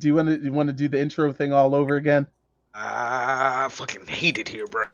Do you want to do the intro thing all over again? I fucking hate it here, bro.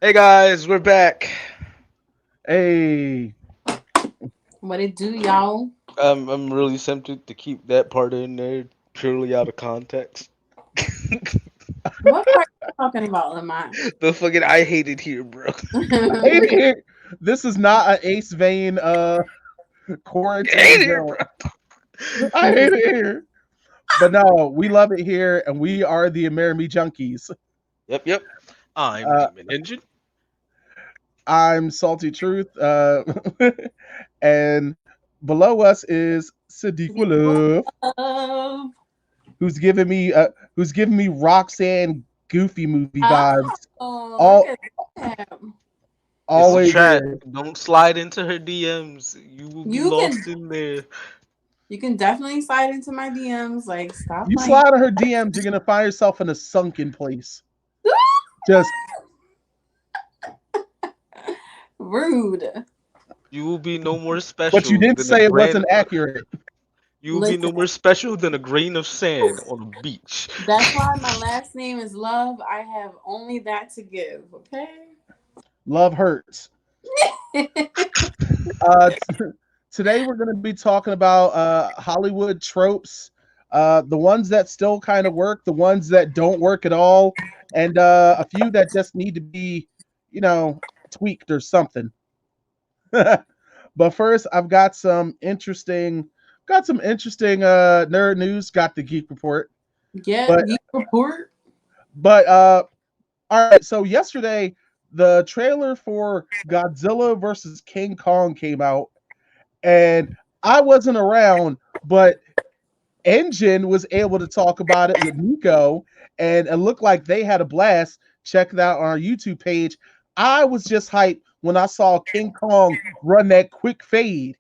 Hey guys, we're back. Hey, What it do, y'all? I'm really tempted to keep that part in there purely out of context. What part are you talking about, Lamont? The fucking I hate it here, bro. I hate it here. This is not an Ace Vane I quarantine hate it here, zone. bro. I hate it here. But no, we love it here, and we are the Amerime Junkies. Yep. I'm Uh, Demon Engine. I'm Salty Truth, and below us is SiddeeQah Love, Love. who's giving me Roxanne Goofy movie vibes. Oh, All look at that. It's a always trap. here. Don't slide into her DMs. You will be You lost can in there. you can definitely slide into my DMs. Like, stop You playing. slide on her DMs, you're gonna find yourself in a sunken place. Just Rude. You will be no more special. but you didn't than say a it wasn't grain. accurate. You will be no Listen, more special than a grain of sand on a beach. that's why my last name is Love. I have only that to give, okay? Love hurts. Uh, Today we're going to be talking about Hollywood tropes, the ones that still kind of work, the ones that don't work at all, and a few that just need to be, tweaked or something. But first, I've got some interesting nerd news. Got the Geek Report, Yeah, but Geek Report. all right. So yesterday, the trailer for Godzilla versus King Kong came out, and I wasn't around, but Engine was able to talk about it with Niko, and it looked like they had a blast. Check it out on our YouTube page. I was just hyped when I saw King Kong run that quick fade.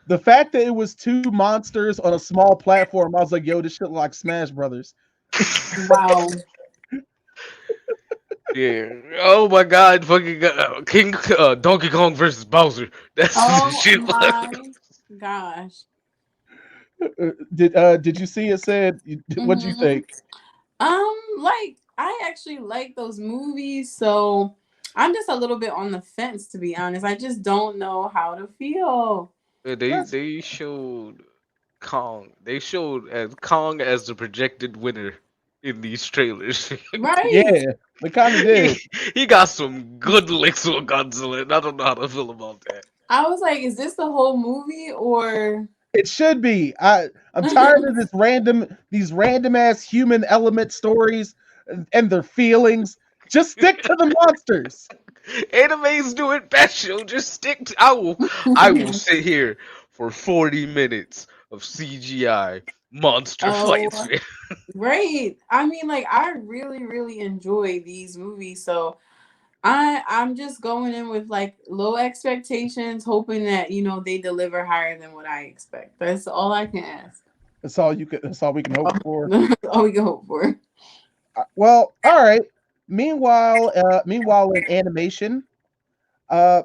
The fact that it was two monsters on a small platform, I was like, yo, this shit like Smash Brothers. Wow. Yeah. Oh my God! Fucking King Donkey Kong versus Bowser. That's the Oh shit. my gosh. Did you see it said? What'd you hmm think? Like I actually like those movies, so I'm just a little bit on the fence, to be honest. I just don't know how to feel. They showed Kong. They showed as Kong as the projected winner in these trailers. Right? Yeah, they kind of he, did. he got some good licks on Godzilla, and I don't know how to feel about that. I was like, is this the whole movie or It should be. I'm tired of these random ass human element stories and their feelings. Just stick to the monsters. Animes do it best. Yo, just stick. I will sit here for 40 minutes of CGI monster Oh, fights. right. I mean, like I really, really enjoy these movies, so I'm just going in with like low expectations, hoping that they deliver higher than what I expect. That's all I can ask. That's all you can. That's all we can hope for. That's all we can hope for. Well, all right. Meanwhile, in animation,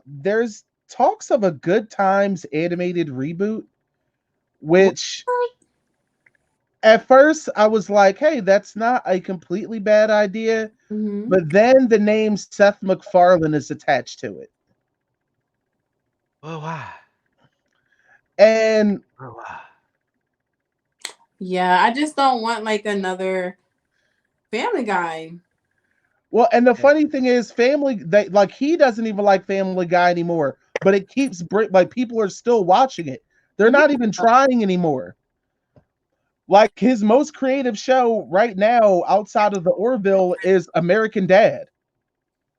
there's talks of a Good Times animated reboot, which at first I was like, hey, that's not a completely bad idea. Mm-hmm. But then the name Seth McFarlane is attached to it. Well, why? And Well, why? Yeah, I just don't want like another Family Guy. well, and the funny thing is, he doesn't even like Family Guy anymore. But it keeps like people are still watching it. They're not even trying anymore. Like his most creative show right now, outside of the Orville, is American Dad.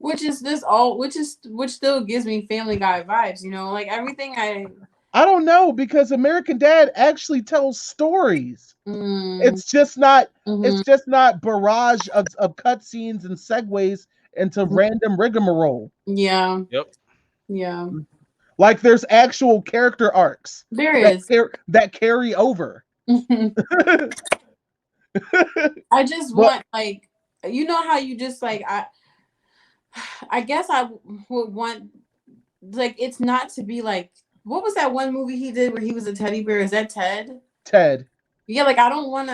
which still gives me Family Guy vibes, you know, like everything I don't know, because American Dad actually tells stories. mm, It's just not hmm barrage of cutscenes and segues into random rigmarole. yeah, Yep. yeah. Like there's actual character arcs There is. that carry over. I just But want like you know how you just like I guess I would want like it's not to be like what was that one movie he did where he was a teddy bear? Is that Ted? Ted, Yeah, like I don't want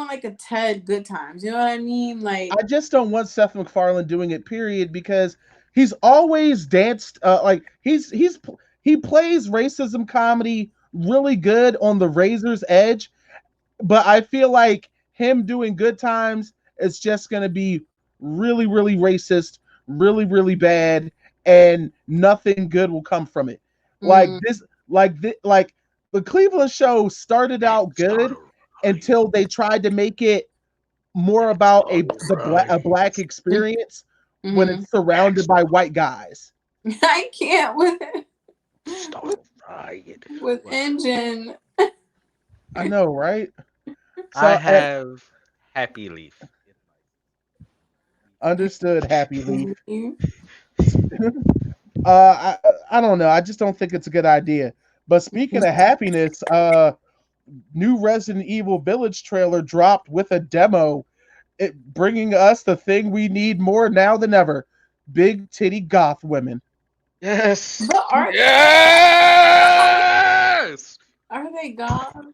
like a Ted Good Times. You know what I mean? Like I just don't want Seth MacFarlane doing it. Period, because he's always danced like he plays racism comedy really good on the razor's edge, but I feel like him doing Good Times is just going to be really, really racist, really, really bad, and nothing good will come from it. Like mm, this, like the Cleveland show started out good until they tried to make it more about a black experience when mm-hmm. it's surrounded by white guys. I can't Start crying. with Well, Engine. I know, right? I So have Happy Leaf. understood, Happy Leaf. Mhm. I don't know. I just don't think it's a good idea. But speaking of happiness, new Resident Evil Village trailer dropped with a demo, it bringing us the thing we need more now than ever: big titty goth women. Yes. But Yes. are they gone?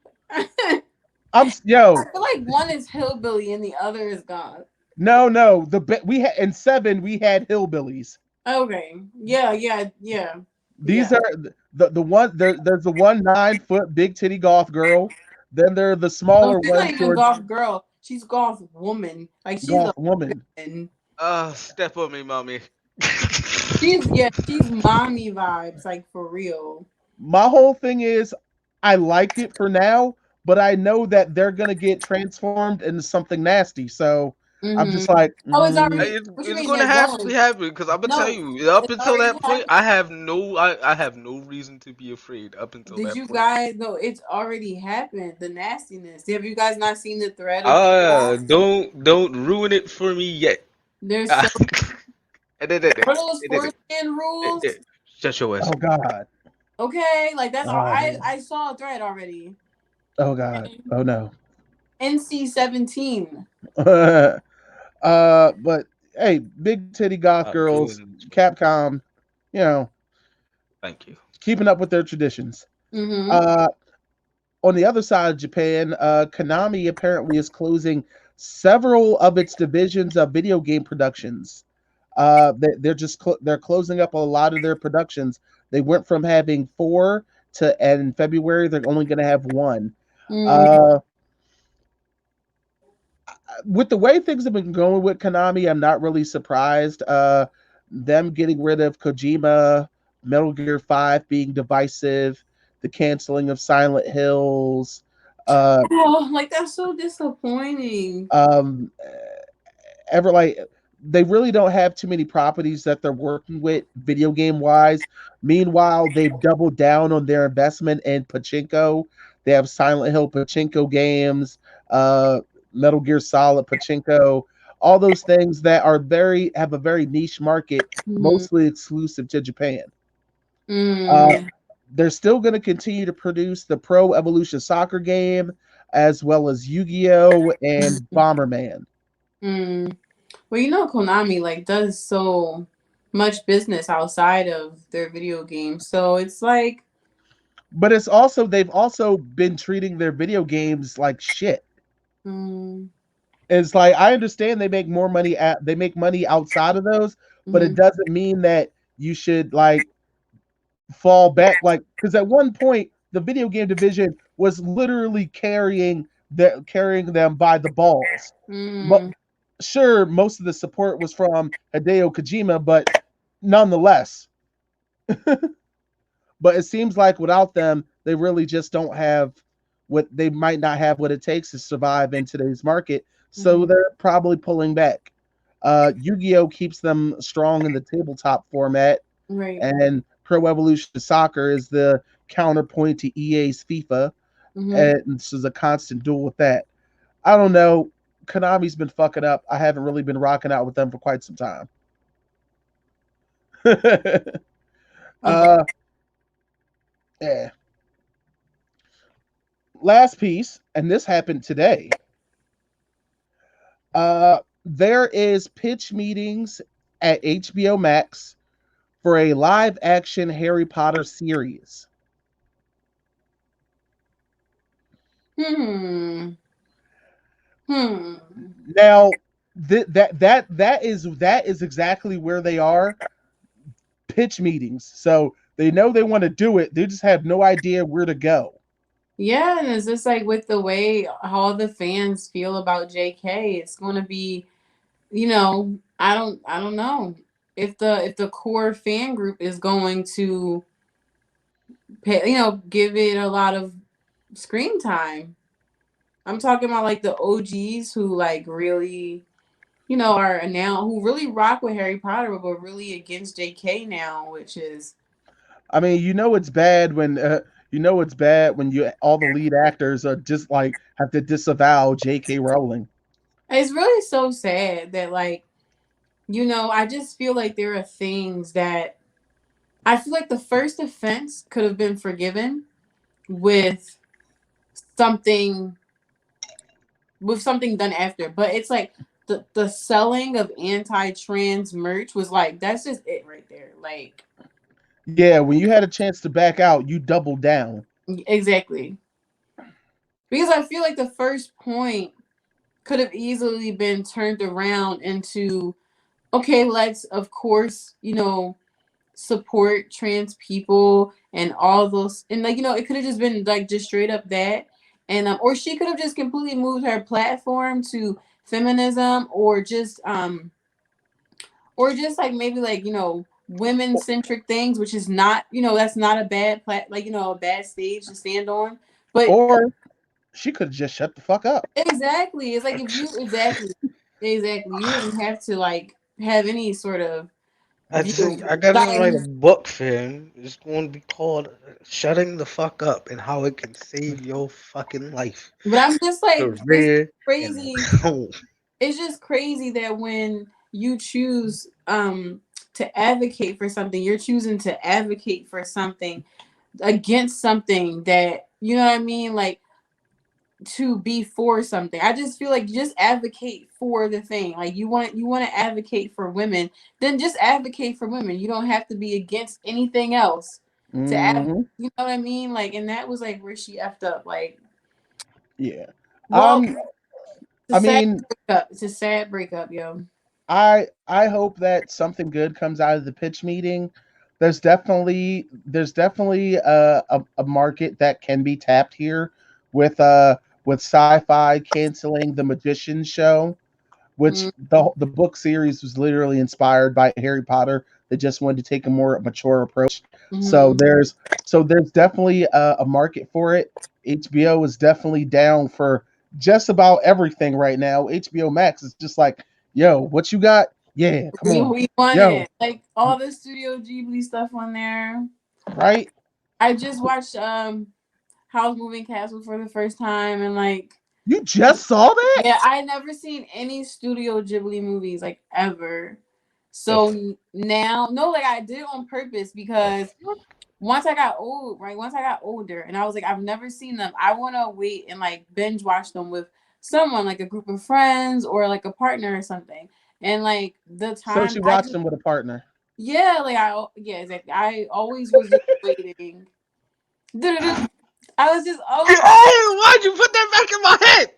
I Yo, feel like one is hillbilly and the other is gone. no. We had in 7 we had hillbillies. Okay. Yeah, yeah, yeah. These Yeah. are the one there's the one 9 foot big titty goth girl. Then there are the Oh, smaller she's not ones who even are golf girl. She's golf woman. Like she's a goth woman. woman. Step on me, mommy. She's mommy vibes, like for real. My whole thing is I like it for now, but I know that they're gonna get transformed into something nasty. So I'm Mm-hmm. just like, Oh, it's already. It's, What you it's mean going to they're have to going? happen because I'm gonna tell No, you up it's until already that point happened. I have no reason to be afraid up until Did that you point. guys know it's already happened? The nastiness. Have you guys not seen the thread of chaos? Don't ruin it for me yet. There's so And then- what are those and foreskin then- rules? Shut your ass oh up. god, Okay, like that's all. oh I saw a thread already. oh god, oh no. NC-17. But hey, big titty goth girls, Ruin this for me. Capcom, you know, Thank you. keeping up with their traditions. Mm-hmm. Uh, on the other side of Japan, Konami apparently is closing several of its divisions of video game productions. They're closing up a lot of their productions. They went from having 4 to, and in February they're only going to have 1. Mm. Uh, with the way things have been going with Konami, I'm not really surprised. Them getting rid of Kojima, Metal Gear 5 being divisive, the canceling of Silent Hills, uh, Oh, like that's so disappointing. um, ever like they really don't have too many properties that they're working with video game wise. Meanwhile, they've doubled down on their investment in pachinko. They have Silent Hill pachinko games, uh, Metal Gear Solid pachinko, all those things that are have a very niche market, Mm-hmm. mostly exclusive to Japan. Uh, Mm. they're still going to continue to produce the Pro Evolution Soccer game, as well as Yu-Gi-Oh and Bomberman. Mm. Well, you know, Konami like does so much business outside of their video games, so it's like, But it's also they've also been treating their video games like shit. mm, It's like I understand they make money outside of those, but it mhm. doesn't mean that you should like fall back, like, because at one point the video game division was literally carrying them by the balls. But Mm, sure, most of the support was from Hideo Kojima, but nonetheless. But it seems like without them, they really just don't have what they might not have what it takes to survive in today's market. So mhm. they're probably pulling back. Yu-Gi-Oh keeps them strong in the tabletop format, Right. and Pro Evolution Soccer is the counterpoint to EA's FIFA, Mm-hmm. and this is a constant duel with that. I don't know. Konami's been fucking up. I haven't really been rocking out with them for quite some time. uh, yeah. Last piece, and this happened today. There is pitch meetings at HBO Max for a live action Harry Potter series. Hmm. Hmm. Now, that is exactly where they are. Pitch meetings. So they know they want to do it. They just have no idea where to go. Yeah, and it's just like with the way all the fans feel about JK, it's going to be, I don't know if the core fan group is going to pay, give it a lot of screen time. I'm talking about like the OGs who like really, are now who really rock with Harry Potter, but really against JK now, which is I mean, it's bad when you all the lead actors are just like have to disavow J.K. Rowling. it's really so sad that like, I just feel like there are things that I feel like the first offense could have been forgiven with something something done after. But it's like the selling of anti-trans merch was like that's just it right there. Like Yeah, when you had a chance to back out, you doubled down. exactly. Because I feel like the first point could have easily been turned around into okay, let's of course, support trans people and all those and like it could have just been like just straight up that and or she could have just completely moved her platform to feminism or just like maybe like women centric things which is not that's not a bad like a bad stage to stand on but Or she could have just shut the fuck up. exactly it's like if you exactly you didn't have to like have any sort of I view just I gotta write a like book for him. It's going to be called "Shutting the Fuck Up" and how it can save your fucking life, but I'm just like it's career, and crazy. home. It's just crazy that when you choose to advocate for something, you're choosing to advocate for something against something that you know what I mean, like to be for something. I just feel like just advocate for the thing. Like you want to advocate for women, then just advocate for women. You don't have to be against anything else to Hmm. you know what I mean? Like and that was like where she effed up. Like Yeah. well, I mean, it's a sad breakup, yo. I hope that something good comes out of the pitch meeting. There's definitely a market that can be tapped here with sci-fi canceling the Magician show, which the book series was literally inspired by Harry Potter. They just wanted to take a more mature approach. So Mm-hmm. there's definitely a market for it. HBO is definitely down for just about everything right now. HBO Max is just like, yo, what you got? Yeah, come on, We want yo, it. Like all the Studio Ghibli stuff on there. right? I just watched House Moving Castle for the first time and like You just saw that? yeah, I never seen any Studio Ghibli movies like ever. Ugh. So now no, like I did it on purpose because once I got old, right? Once I got older and I was like, I've never seen them. I wanna wait and like binge watch them with someone, like a group of friends or like a partner or something. And like the So time she I watched just them with a partner. yeah, like yeah, exactly. I always was just waiting. Du-du-du. I was just always Oh, why'd you put that back in my head?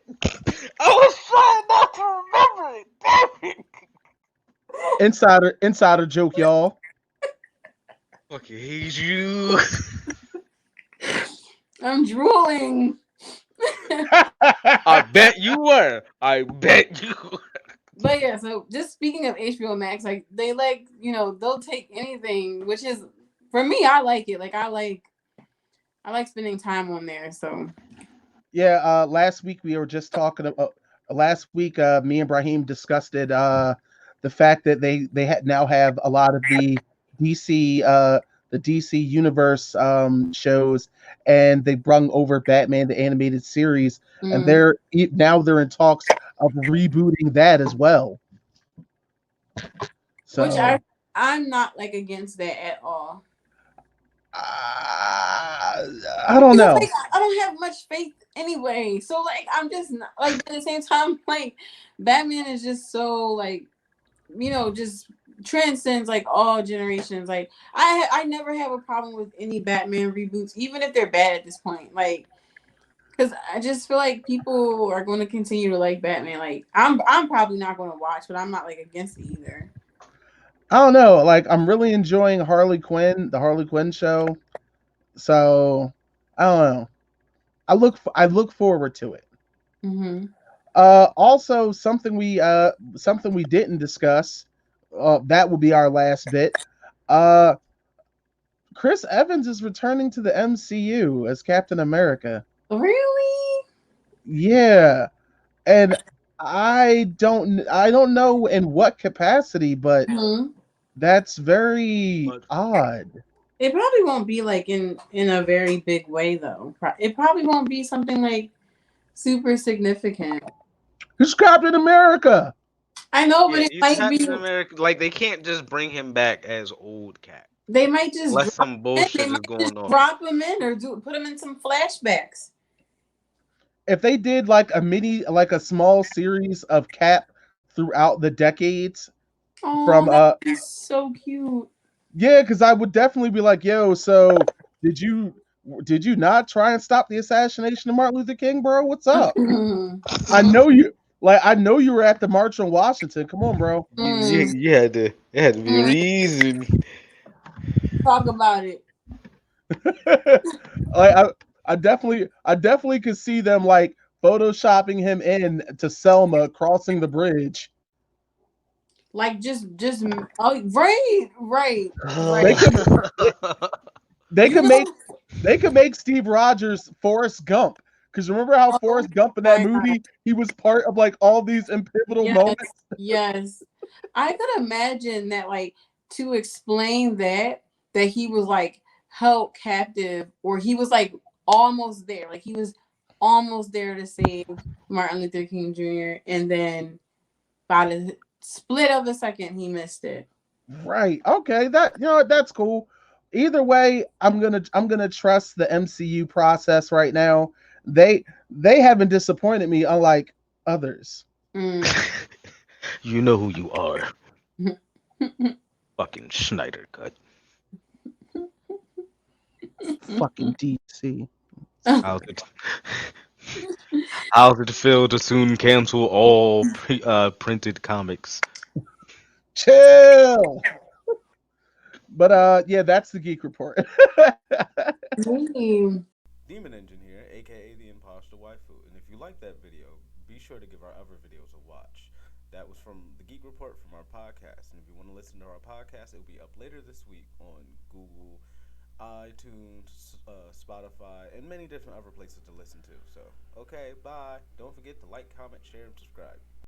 I was trying not to remember it. Damn it. Insider joke, y'all. Fucking hate you. I'm drooling. I bet you were. I bet you were. But yeah, so just speaking of HBO Max, like they like, they'll take anything, which is for me, I like it. Like I like spending time on there. So Yeah, last week we were just talking about last week me and Braheem discussed it the fact that now have a lot of DC the DC universe shows, and they brung over Batman the animated series, and Mm. now they're in talks of rebooting that as well. Which So I'm not like against that at all. I don't Because know. like I don't have much faith anyway. So like I'm just not, like at the same time like Batman is just so like just transcends like all generations. Like I never have a problem with any Batman reboots, even if they're bad at this point. Like because I just feel like people are going to continue to like Batman. Like I'm probably not going to watch, but I'm not like against it either. I don't know. Like I'm really enjoying the Harley Quinn show. So I don't know. I look forward to it. Mm-hmm. Also, something we didn't discuss. That will be our last bit. Uh, Chris Evans is returning to the MCU as Captain America. Really? Yeah, and I don't know in what capacity, but Mm-hmm. that's very But odd. It probably won't be like in a very big way though. It probably won't be something like super significant. He's Captain America. I know, but yeah, it he's might be. Captain America. Like they can't just bring him back as old Cap, They might just unless drop some him in. They bullshit is might just going on. drop him in or put him in some flashbacks. If they did like a small series of Cap throughout the decades Oh, from that would be so cute. yeah, because I would definitely be like, yo, so did you did you not try and stop the assassination of Martin Luther King, bro? What's up? Mm. I know you were at the March on Washington. Come on, bro. You had to. It had to be a Mm. reason. Talk about it. like I definitely could see them like photoshopping him in to Selma crossing the bridge. Like just oh They right. could they You could make know. they could make Steve Rogers Forrest Gump. Because remember how Oh Forrest Gump in that my god. movie, he was part of like all these pivotal Yes, moments. yes. I could imagine that, like, to explain that he was like held captive, or he was like almost there, like he was almost there to save Martin Luther King Jr. and then by the split of a second he missed it. Right. Okay. That you know what, that's cool. Either way, I'm gonna trust the MCU process right now. They haven't disappointed me, unlike others. Mm. You know who you are. Fucking Schneider cut. Fucking DC. How's it? How's it feel to soon cancel all printed comics? Chill. But yeah, that's the Geek Report. Mm. Demon Engine here, aka the Imposter Waifu. And if you like that video, be sure to give our other videos a watch. That was from the Geek Report from our podcast. And if you want to listen to our podcast, it will be up later this week on Google, iTunes, Spotify, and many different other places to listen to. So, okay, bye. Don't forget to like, comment, share, and subscribe.